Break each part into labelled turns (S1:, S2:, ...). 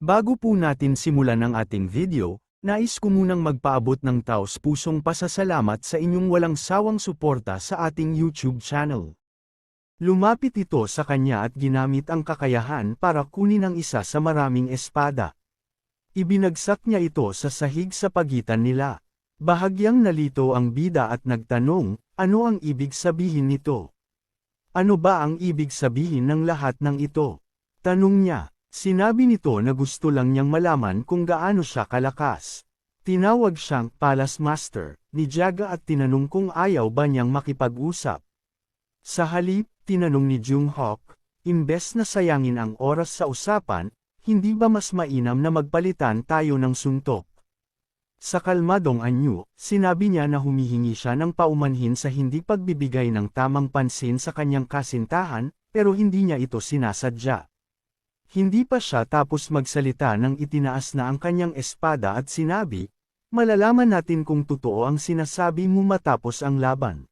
S1: Bago po natin simulan ang ating video, nais ko munang magpaabot ng taos-pusong pasasalamat sa inyong walang sawang suporta sa ating YouTube channel. Lumapit ito sa kanya at ginamit ang kakayahan para kunin ang isa sa maraming espada. Ibinagsak niya ito sa sahig sa pagitan nila. Bahagyang nalito ang bida at nagtanong, ano ang ibig sabihin nito? Ano ba ang ibig sabihin ng lahat ng ito? Tanong niya. Sinabi nito na gusto lang niyang malaman kung gaano siya kalakas. Tinawag siyang Palace Master ni Jaga at tinanong kung ayaw ba niyang makipag-usap. Sa halip, tinanong ni Junghak, imbes na sayangin ang oras sa usapan, hindi ba mas mainam na magpalitan tayo ng suntok? Sa kalmadong anyo, sinabi niya na humihingi siya ng paumanhin sa hindi pagbibigay ng tamang pansin sa kanyang kasintahan, pero hindi niya ito sinasadya. Hindi pa siya tapos magsalita nang itinaas na ang kanyang espada at sinabi, malalaman natin kung totoo ang sinasabi mo matapos ang laban.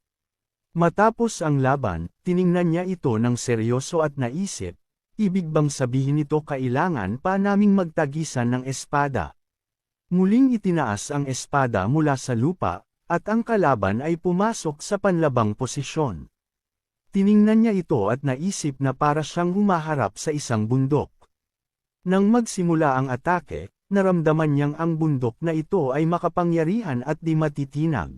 S1: Matapos ang laban, tiningnan niya ito ng seryoso at naisip, ibig bang sabihin nito kailangan pa naming magtagisan ng espada? Muling itinaas ang espada mula sa lupa, at ang kalaban ay pumasok sa panlabang posisyon. Tiningnan niya ito at naisip na para siyang humaharap sa isang bundok. Nang magsimula ang atake, naramdaman niyang ang bundok na ito ay makapangyarihan at di matitinag.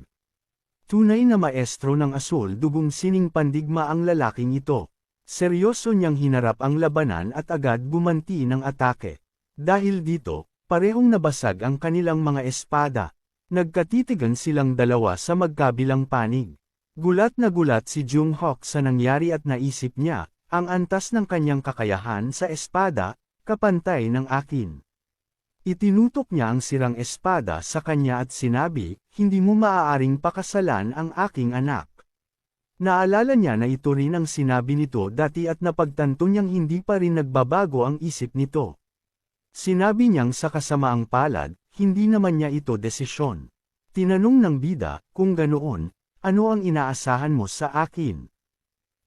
S1: Tunay na maestro ng asul dugong sining pandigma ang lalaking ito. Seryoso niyang hinarap ang labanan at agad gumanti ng atake. Dahil dito, parehong nabasag ang kanilang mga espada. Nagkatitigan silang dalawa sa magkabilang panig. Gulat na gulat si Junghak sa nangyari at naisip niya, ang antas ng kanyang kakayahan sa espada, kapantay ng akin. Itinutok niya ang sirang espada sa kanya at sinabi, hindi mo maaaring pakasalan ang aking anak. Naalala niya na ito rin ang sinabi nito dati at napagtanto niyang hindi pa rin nagbabago ang isip nito. Sinabi niyang sa kasamaang palad, hindi naman niya ito desisyon. Tinanong ng bida, kung ganoon, ano ang inaasahan mo sa akin?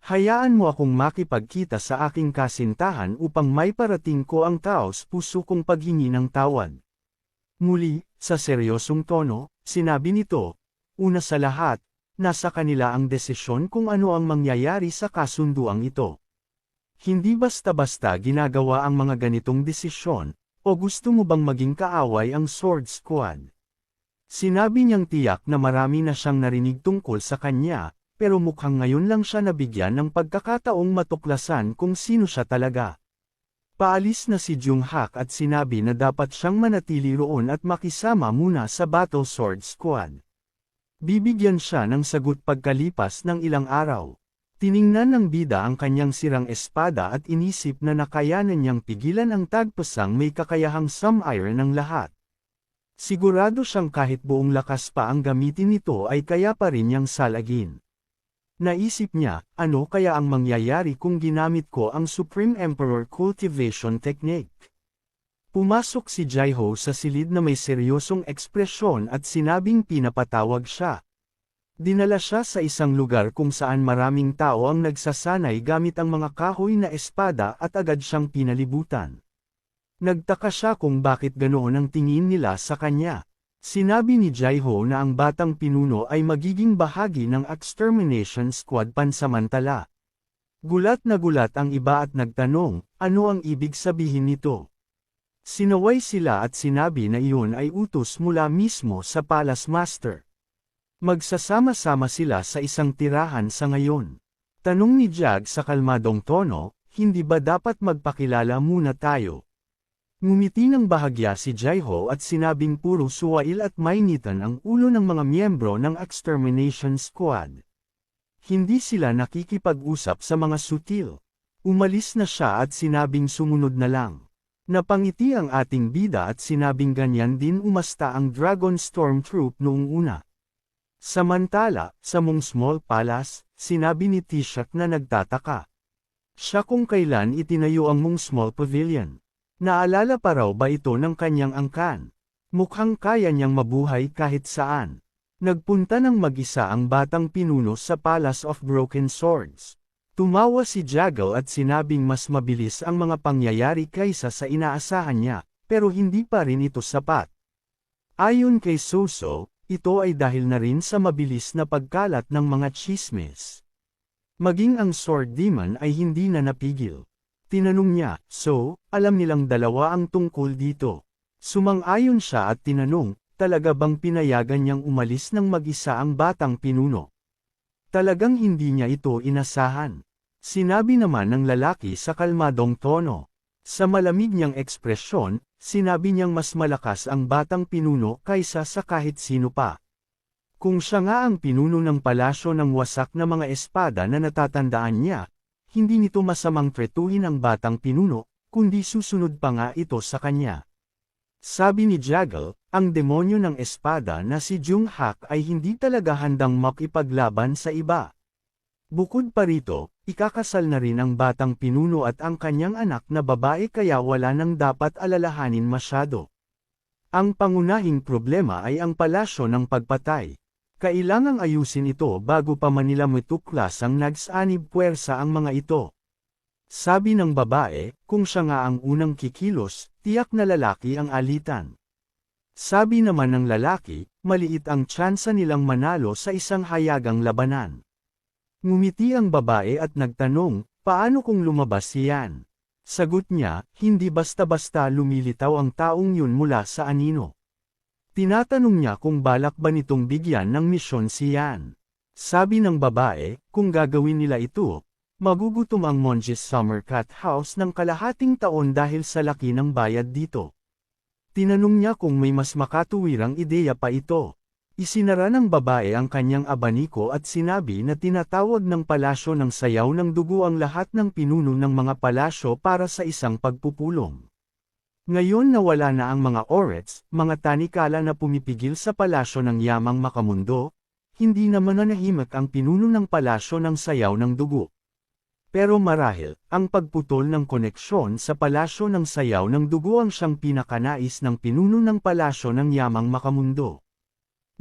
S1: Hayaan mo akong makipagkita sa aking kasintahan upang may parating ko ang taos puso kong paghingi ng tawad. Muli, sa seryosong tono, sinabi nito, una sa lahat, nasa kanila ang desisyon kung ano ang mangyayari sa kasunduang ito. Hindi basta-basta ginagawa ang mga ganitong desisyon, o gusto mo bang maging kaaway ang Sword Squad? Sinabi niyang tiyak na marami na siyang narinig tungkol sa kanya, pero mukhang ngayon lang siya nabigyan ng pagkakataong matuklasan kung sino siya talaga. Paalis na si Junghak at sinabi na dapat siyang manatili roon at makisama muna sa Battle Sword Squad. Bibigyan siya ng sagot pagkalipas ng ilang araw. Tiningnan ng bida ang kanyang sirang espada at inisip na nakayanan niyang pigilan ang tagpasang may kakayahang sum-iron ng lahat. Sigurado siyang kahit buong lakas pa ang gamitin nito ay kaya pa rin niyang salagin. Naisip niya, ano kaya ang mangyayari kung ginamit ko ang Supreme Emperor Cultivation Technique? Pumasok si Jaiho sa silid na may seryosong ekspresyon at sinabing pinapatawag siya. Dinala siya sa isang lugar kung saan maraming tao ang nagsasanay gamit ang mga kahoy na espada at agad siyang pinalibutan. Nagtaka siya kung bakit ganoon ang tingin nila sa kanya. Sinabi ni Jaiho na ang batang pinuno ay magiging bahagi ng extermination squad pansamantala. Gulat na gulat ang iba at nagtanong, ano ang ibig sabihin nito? Sinaway sila at sinabi na iyon ay utos mula mismo sa Palace Master. Magsasama-sama sila sa isang tirahan sa ngayon. Tanong ni Jag sa kalmadong tono, hindi ba dapat magpakilala muna tayo? Ngumiti ng bahagya si Jaiho at sinabing puro suwail at mainitan ang ulo ng mga miyembro ng Extermination Squad. Hindi sila nakikipag-usap sa mga sutil. Umalis na siya at sinabing sumunod na lang. Napangiti ang ating bida at sinabing ganyan din umasta ang Dragon Storm Troop noong una. Samantala, sa Mong Small Palace, sinabi ni Tishak na nagtataka. Siya kung kailan itinayo ang Mong Small Pavilion. Naalala pa raw ba ito ng kanyang angkan? Mukhang kaya niyang mabuhay kahit saan. Nagpunta ng mag-isa ang batang pinuno sa Palace of Broken Swords. Tumawa si Jaggle at sinabing mas mabilis ang mga pangyayari kaysa sa inaasahan niya. pero hindi pa rin ito sapat. Ayon kay Soso, ito ay dahil na rin sa mabilis na pagkalat ng mga tsismis. Maging ang Sword Demon ay hindi na napigil. Tinanong niya, "So, alam nilang dalawa ang tungkol dito?" Sumang-ayon siya at tinanong, talaga bang pinayagan niyang umalis ng mag-isa ang batang pinuno? Talagang hindi niya ito inasahan. Sinabi naman ng lalaki sa kalmadong tono. Sa malamig niyang ekspresyon, sinabi niyang mas malakas ang batang pinuno kaysa sa kahit sino pa. Kung siya nga ang pinuno ng palasyo ng wasak na mga espada na natatandaan niya, hindi nito masamang tretuhin ang batang pinuno, kundi susunod pa nga ito sa kanya. Sabi ni Jaggle, ang demonyo ng espada na si Junghak ay hindi talaga handang makipaglaban sa iba. Bukod pa rito, ikakasal na rin ang batang pinuno at ang kanyang anak na babae kaya wala nang dapat alalahanin masyado. Ang pangunahing problema ay ang palasyo ng pagpatay. Kailangang ayusin ito bago pa manila matuklas ang nagsanib puwersa ang mga ito. Sabi ng babae, kung siya nga ang unang kikilos, tiyak na lalaki ang alitan. Sabi naman ng lalaki, maliit ang tsansa nilang manalo sa isang hayagang labanan. Ngumiti ang babae at nagtanong, paano kung lumabas siyan? Sagot niya, hindi basta-basta lumilitaw ang taong yun mula sa anino. Tinatanong niya kung balak ba nitong bigyan ng misyon siyan. Sabi ng babae, kung gagawin nila ito, magugutom ang Monjes Summer Cat House ng kalahating taon dahil sa laki ng bayad dito. Tinanong niya kung may mas makatuwirang ideya pa ito. Isinara ng babae ang kanyang abaniko at sinabi na tinatawag ng palasyo ng sayaw ng dugo ang lahat ng pinuno ng mga palasyo para sa isang pagpupulong. Ngayon nawala na ang mga orets, mga tanikala na pumipigil sa palasyo ng Yamang Makamundo, hindi na mananahimik ang pinuno ng palasyo ng sayaw ng dugo. Pero marahil, ang pagputol ng koneksyon sa palasyo ng sayaw ng dugo ang siyang pinakanais ng pinuno ng palasyo ng Yamang Makamundo.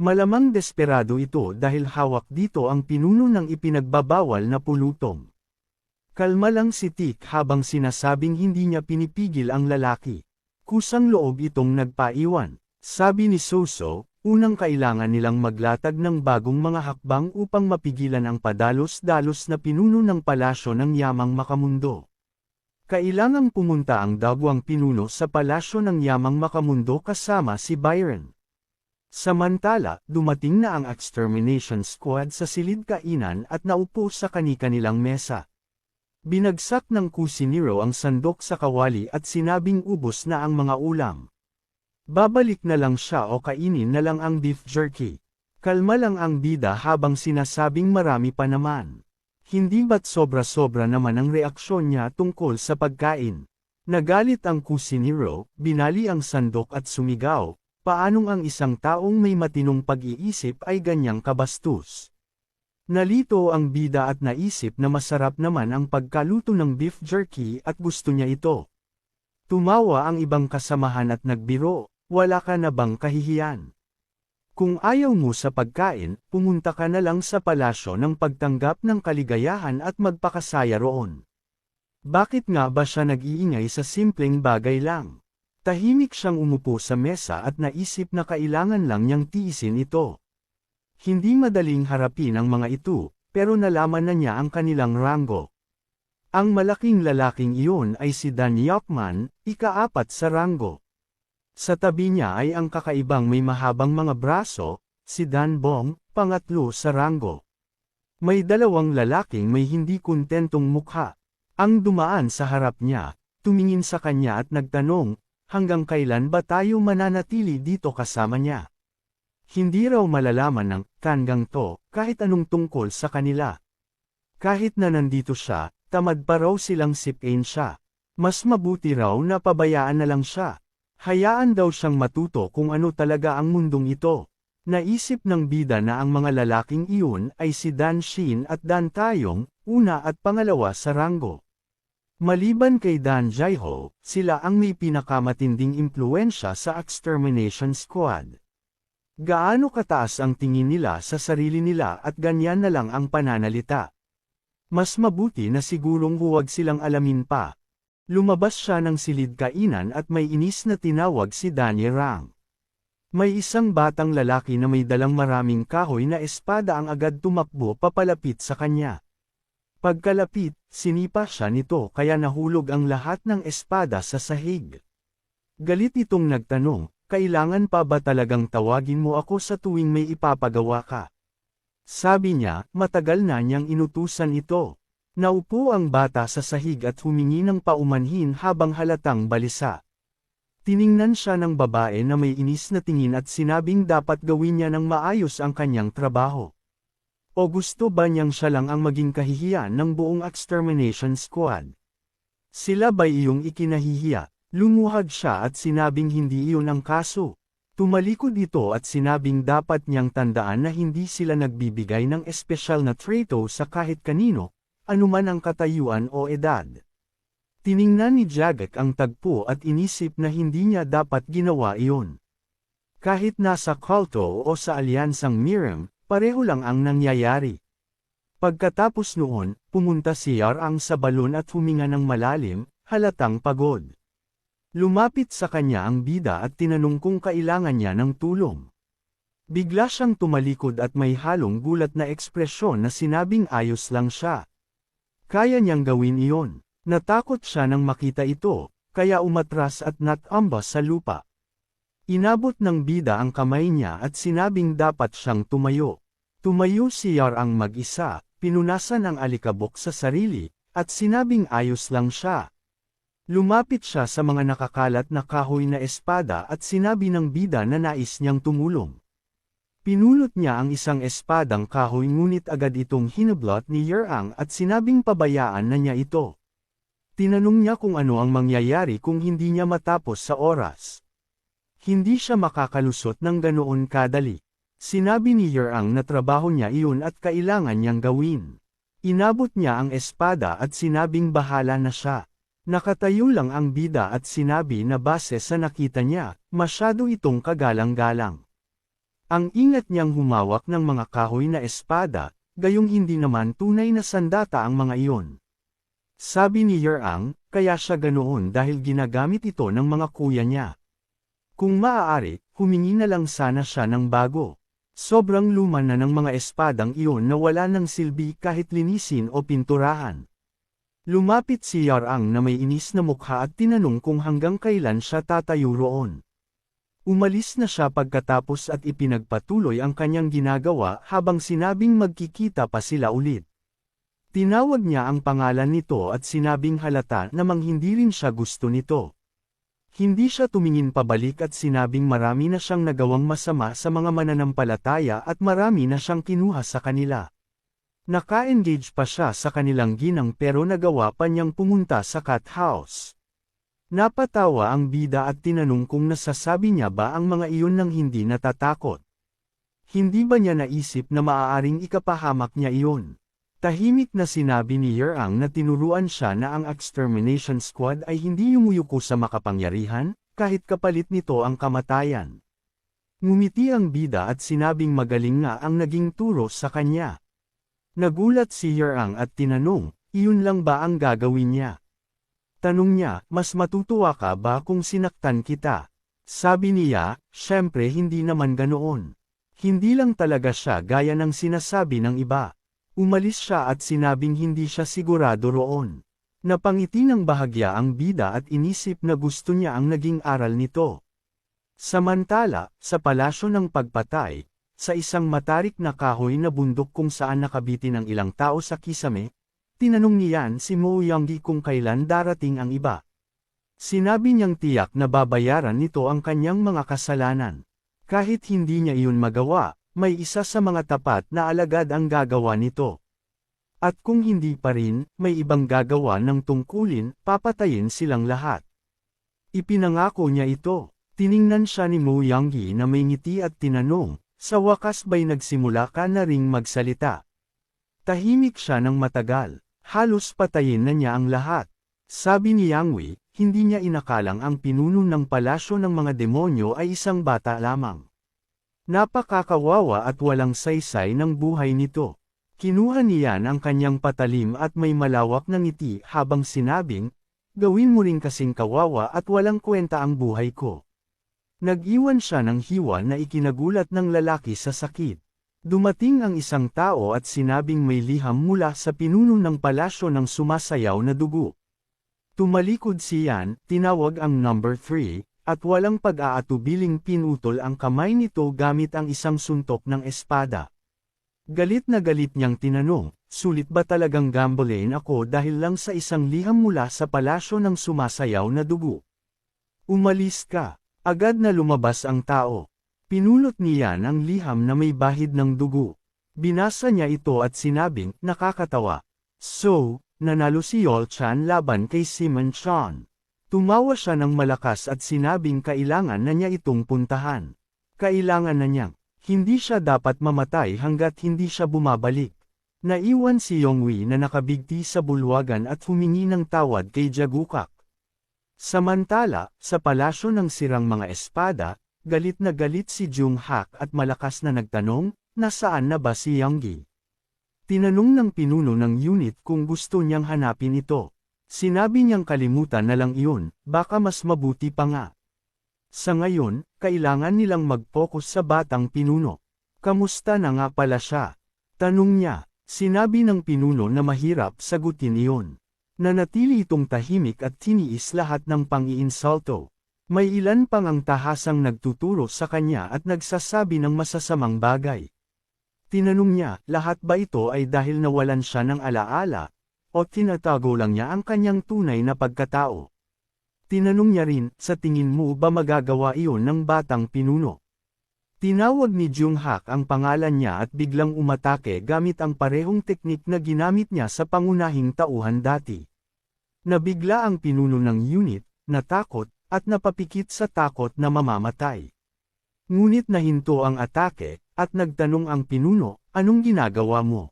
S1: Malamang desperado ito dahil hawak dito ang pinuno ng ipinagbabawal na pulutong. Kalma lang si Tik habang sinasabing hindi niya pinipigil ang lalaki. Kusang loob itong nagpaiwan. Sabi ni Soso, unang kailangan nilang maglatag ng bagong mga hakbang upang mapigilan ang padalos-dalos na pinuno ng palasyo ng Yamang Makamundo. Kailangang pumunta ang dagwang pinuno sa palasyo ng Yamang Makamundo kasama si Byron. Samantala, dumating na ang extermination squad sa silid kainan at naupo sa kani-kanilang mesa. Binagsak ng kusinero ang sandok sa kawali at sinabing ubos na ang mga ulam. Babalik na lang siya o kainin na lang ang beef jerky. Kalma lang ang bida habang sinasabing marami pa naman. Hindi ba't sobra-sobra naman ang reaksyon niya tungkol sa pagkain? Nagalit ang kusinero, binali ang sandok at sumigaw, paanong ang isang taong may matinong pag-iisip ay ganyang kabastos? Nalito ang bida at naisip na masarap naman ang pagkaluto ng beef jerky at gusto niya ito. Tumawa ang ibang kasamahan at nagbiro, wala ka na bang kahihiyan? Kung ayaw mo sa pagkain, pumunta ka na lang sa palasyo ng pagtanggap ng kaligayahan at magpakasaya roon. Bakit nga ba siya nag-iingay sa simpleng bagay lang? Tahimik siyang umupo sa mesa at naisip na kailangan lang niyang tiisin ito. Hindi madaling harapin ang mga ito, pero nalaman na niya ang kanilang ranggo. Ang malaking lalaking iyon ay si Dan Yopman, ika-4 sa ranggo. Sa tabi niya ay ang kakaibang may mahabang mga braso, si Dan Bong, 3 sa ranggo. May dalawang lalaking may hindi kontentong mukha. Ang dumaan sa harap niya, tumingin sa kanya at nagtanong, hanggang kailan ba tayo mananatili dito kasama niya? Hindi raw malalaman ng "hanggang to" kahit anong tungkol sa kanila. Kahit na nandito siya, tamad pa raw silang sipin siya. Mas mabuti raw na pabayaan na lang siya. Hayaan daw siyang matuto kung ano talaga ang mundong ito. Naisip ng bida na ang mga lalaking iyon ay si Dan Shin at Dan Tayong, una at pangalawa sa ranggo. Maliban kay Dan Jaiho, sila ang may pinakamatinding impluensya sa extermination squad. Gaano kataas ang tingin nila sa sarili nila at ganyan na lang ang pananalita. Mas mabuti na sigurong huwag silang alamin pa. Lumabas siya ng silid kainan at may inis na tinawag si Danny Rang. May isang batang lalaki na may dalang maraming kahoy na espada ang agad tumakbo papalapit sa kanya. Pagkalapit, sinipa siya nito kaya nahulog ang lahat ng espada sa sahig. Galit itong nagtanong, kailangan pa ba talagang tawagin mo ako sa tuwing may ipapagawa ka? Sabi niya, matagal na niyang inutusan ito. Naupo ang bata sa sahig at humingi ng paumanhin habang halatang balisa. Tiningnan siya ng babae na may inis na tingin at sinabing dapat gawin niya ng maayos ang kanyang trabaho. O gusto ba niyang siya lang ang maging kahihiyan ng buong extermination squad? Sila ba iyong ikinahihiya? Lumuhad siya at sinabing hindi iyon ang kaso. Tumalikod ito at sinabing dapat niyang tandaan na hindi sila nagbibigay ng espesyal na trato sa kahit kanino, anuman ang katayuan o edad. Tiningnan ni Jagat ang tagpo at inisip na hindi niya dapat ginawa iyon. Kahit nasa kulto o sa alyansang Miram, pareho lang ang nangyayari. Pagkatapos noon, pumunta si Yarang sa balon at huminga ng malalim, halatang pagod. Lumapit sa kanya ang bida at tinanong kung kailangan niya ng tulong. Bigla siyang tumalikod at may halong gulat na ekspresyon na sinabing ayos lang siya. Kaya niyang gawin iyon. Natakot siya nang makita ito, kaya umatras at natambas sa lupa. Inabot ng bida ang kamay niya at sinabing dapat siyang tumayo. Tumayo si Yarang mag-isa, pinunasan ang alikabok sa sarili, at sinabing ayos lang siya. Lumapit siya sa mga nakakalat na kahoy na espada at sinabi ng bida na nais niyang tumulong. Pinulot niya ang isang espadang kahoy ngunit agad itong hinablot ni Yarang at sinabing pabayaan na niya ito. Tinanong niya kung ano ang mangyayari kung hindi niya matapos sa oras. Hindi siya makakalusot ng ganoon kadali. Sinabi ni Yarang na trabaho niya iyon at kailangan niyang gawin. Inabot niya ang espada at sinabing bahala na siya. Nakatayo lang ang bida at sinabi na base sa nakita niya, masyado itong kagalang-galang. Ang ingat niyang humawak ng mga kahoy na espada, gayong hindi naman tunay na sandata ang mga iyon. Sabi ni Yarang, kaya siya ganoon dahil ginagamit ito ng mga kuya niya. Kung maaari, humingi na lang sana siya ng bago. Sobrang luma na ng mga espadang iyon na wala ng silbi kahit linisin o pinturahan. Lumapit si Yarang na may inis na mukha at tinanong kung hanggang kailan siya tatayo roon. Umalis na siya pagkatapos at ipinagpatuloy ang kanyang ginagawa habang sinabing magkikita pa sila ulit. Tinawag niya ang pangalan nito at sinabing halata namang hindi rin siya gusto nito. Hindi siya tumingin pabalik at sinabing marami na siyang nagawang masama sa mga mananampalataya at marami na siyang kinuha sa kanila. Naka-engage pa siya sa kanilang ginang pero nagawa pa niyang pumunta sa cat house. Napatawa ang bida at tinanong kung nasasabi niya ba ang mga iyon nang hindi natatakot. Hindi ba niya naisip na maaaring ikapahamak niya iyon? Tahimik na sinabi ni Yarang na tinuruan siya na ang extermination squad ay hindi yumuyuko sa makapangyarihan, kahit kapalit nito ang kamatayan. Ngumiti ang bida at sinabing magaling nga ang naging turo sa kanya. Nagulat si Yarang at tinanong, iyon lang ba ang gagawin niya? Tanong niya, mas matutuwa ka ba kung sinaktan kita? Sabi niya, syempre hindi naman ganoon. Hindi lang talaga siya gaya ng sinasabi ng iba. Umalis siya at sinabing hindi siya sigurado roon. Napangiti ng bahagya ang bida at inisip na gusto niya ang naging aral nito. Samantala, sa palasyo ng pagpatay, sa isang matarik na kahoy na bundok kung saan nakabitin ang ilang tao sa kisame, tinanong niyan si Mo Yonggi kung kailan darating ang iba. Sinabi niyang tiyak na babayaran nito ang kanyang mga kasalanan. Kahit hindi niya iyon magawa, may isa sa mga tapat na alagad ang gagawa nito. At kung hindi pa rin, may ibang gagawa ng tungkulin, papatayin silang lahat. Ipinangako niya ito. Tiningnan siya ni Mo Yonggi na may ngiti at tinanong, sa wakas ba'y nagsimula ka na ring magsalita? Tahimik siya ng matagal. Halos patayin na niya ang lahat. Sabi ni Yang Wei, hindi niya inakalang ang pinuno ng palasyo ng mga demonyo ay isang bata lamang. Napakakawawa at walang saysay ng buhay nito. Kinuha niyan ang kanyang patalim at may malawak na ngiti habang sinabing, Gawin mo rin kasing kawawa at walang kwenta ang buhay ko. Nag-iwan siya ng hiwa na ikinagulat ng lalaki sa sakit. Dumating ang isang tao at sinabing may liham mula sa pinuno ng palasyo ng sumasayaw na dugo. Tumalikod si Yan, tinawag ang number 3, at walang pag-aatubiling pinutol ang kamay nito gamit ang isang suntok ng espada. Galit na galit niyang tinanong, sulit ba talagang gambling ako dahil lang sa isang liham mula sa palasyo ng sumasayaw na dugo? Umalis ka. Agad na lumabas ang tao. Pinulot niya ang liham na may bahid ng dugo. Binasa niya ito at sinabing, nakakatawa. So, nanalo si Yol Chan laban kay Simon Chan. Tumawa siya ng malakas at sinabing kailangan na niya itong puntahan. Kailangan na niyang, hindi siya dapat mamatay hanggat hindi siya bumabalik. Naiwan si Yonghui na nakabigti sa bulwagan at humingi ng tawad kay Jagukak. Samantala, sa palasyo ng sirang mga espada, galit na galit si Jung Hak at malakas na nagtanong, nasaan na ba si Yanggi? Tinanong ng pinuno ng unit kung gusto niyang hanapin ito. Sinabi niyang kalimutan na lang iyon, baka mas mabuti pa nga. Sa ngayon, kailangan nilang mag-focus sa batang pinuno. Kamusta na nga pala siya? Tanong niya. Sinabi ng pinuno na mahirap sagutin iyon. Nanatili itong tahimik at tiniis lahat ng pang-iinsulto. May ilan pang ang tahasang nagtuturo sa kanya at nagsasabi ng masasamang bagay. Tinanong niya, lahat ba ito ay dahil nawalan siya ng alaala, o tinatago lang niya ang kanyang tunay na pagkatao? Tinanong niya rin, sa tingin mo ba magagawa iyon ng batang pinuno? Tinawag ni Jung Hak ang pangalan niya at biglang umatake gamit ang parehong teknik na ginamit niya sa pangunahing tauhan dati. Nabigla ang pinuno ng unit, natakot, at napapikit sa takot na mamamatay. Ngunit nahinto ang atake, at nagtanong ang pinuno, anong ginagawa mo?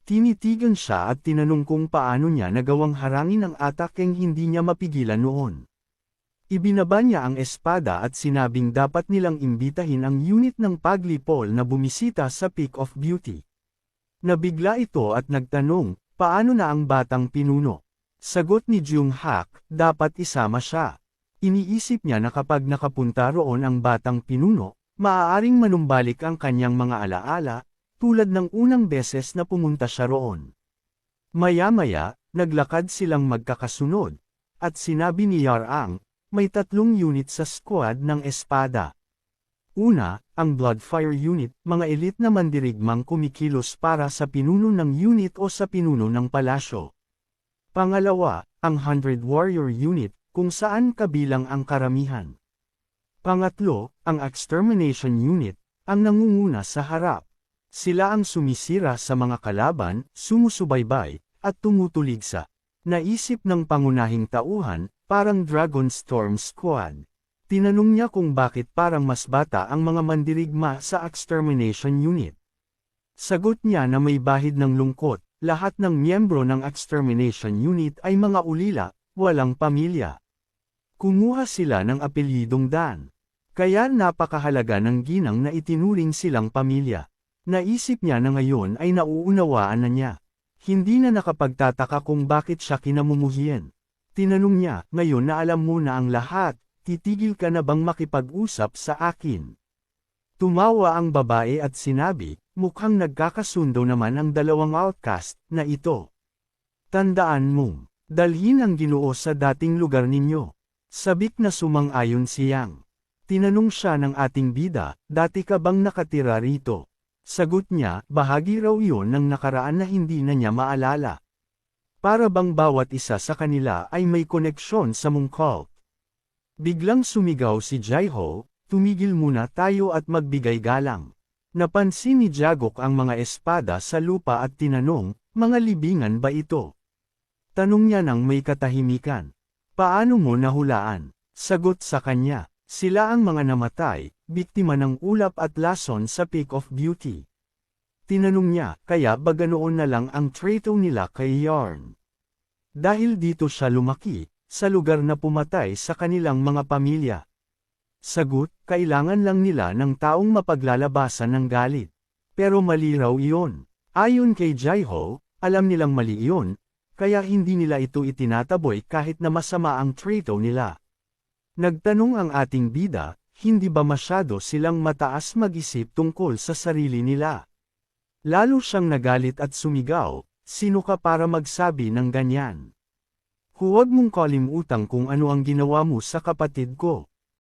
S1: Tinitigan siya at tinanong kung paano niya nagawang harangin ang atakeng hindi niya mapigilan noon. Ibinaba niya ang espada at sinabing dapat nilang imbitahin ang unit ng paglipol na bumisita sa Peak of Beauty. Nabigla ito at nagtanong, paano na ang batang pinuno? Sagot ni Jung Hak, dapat isama siya. Iniisip niya na kapag nakapunta roon ang batang pinuno, maaaring manumbalik ang kanyang mga alaala, tulad ng unang beses na pumunta siya roon. Maya-maya, naglakad silang magkakasunod, at sinabi ni Yarang, may 3 unit sa squad ng espada. Una, ang Bloodfire Unit, mga elite na mandirigmang kumikilos para sa pinuno ng unit o sa pinuno ng palasyo. Pangalawa, ang 100 Warrior Unit, kung saan kabilang ang karamihan. Pangatlo, ang Extermination Unit, ang nangunguna sa harap. Sila ang sumisira sa mga kalaban, sumusubaybay, at tumutuligsa. Naisip ng pangunahing tauhan, parang Dragon Storm Squad. Tinanong niya kung bakit parang mas bata ang mga mandirigma sa Extermination Unit. Sagot niya na may bahid ng lungkot, lahat ng miyembro ng Extermination Unit ay mga ulila, walang pamilya. Kumuha sila ng apelyidong Dan. Kaya napakahalaga ng ginang na itinuring silang pamilya. Naisip niya na ngayon ay nauunawaan na niya. Hindi na nakapagtataka kung bakit siya kinamumuhian. Tinanong niya, ngayon na alam mo na ang lahat, titigil ka na bang makipag-usap sa akin? Tumawa ang babae at sinabi, mukhang nagkakasundo naman ang dalawang outcast na ito. Tandaan mong, dalhin ang Ginoo sa dating lugar ninyo. Sabik na sumang-ayon si Yang. Tinanong siya ng ating bida, dati ka bang nakatira rito? Sagot niya, bahagi raw iyon ng nakaraan na hindi na niya maalala. Para bang bawat isa sa kanila ay may koneksyon sa mong cult. Biglang sumigaw si Jaiho, tumigil muna tayo at magbigay galang. Napansin ni Jagok ang mga espada sa lupa at tinanong, mga libingan ba ito? Tanong niya nang may katahimikan. Paano mo nahulaan? Sagot sa kanya, sila ang mga namatay, biktima ng ulap at lason sa Peak of Beauty. Tinanong niya, kaya ba ganoon na lang ang trato nila kay Yarn? Dahil dito siya lumaki, sa lugar na pumatay sa kanilang mga pamilya. Sagot, kailangan lang nila ng taong mapaglalabasan ng galit. Pero mali raw iyon. Ayon kay Jaiho, alam nilang mali iyon, kaya hindi nila ito itinataboy kahit na masama ang trito nila. Nagtanong ang ating bida, hindi ba masyado silang mataas mag-isip tungkol sa sarili nila? Lalo siyang nagalit at sumigaw, sino ka para magsabi ng ganyan? Huwag mong kalimutang kung ano ang ginawa mo sa kapatid ko.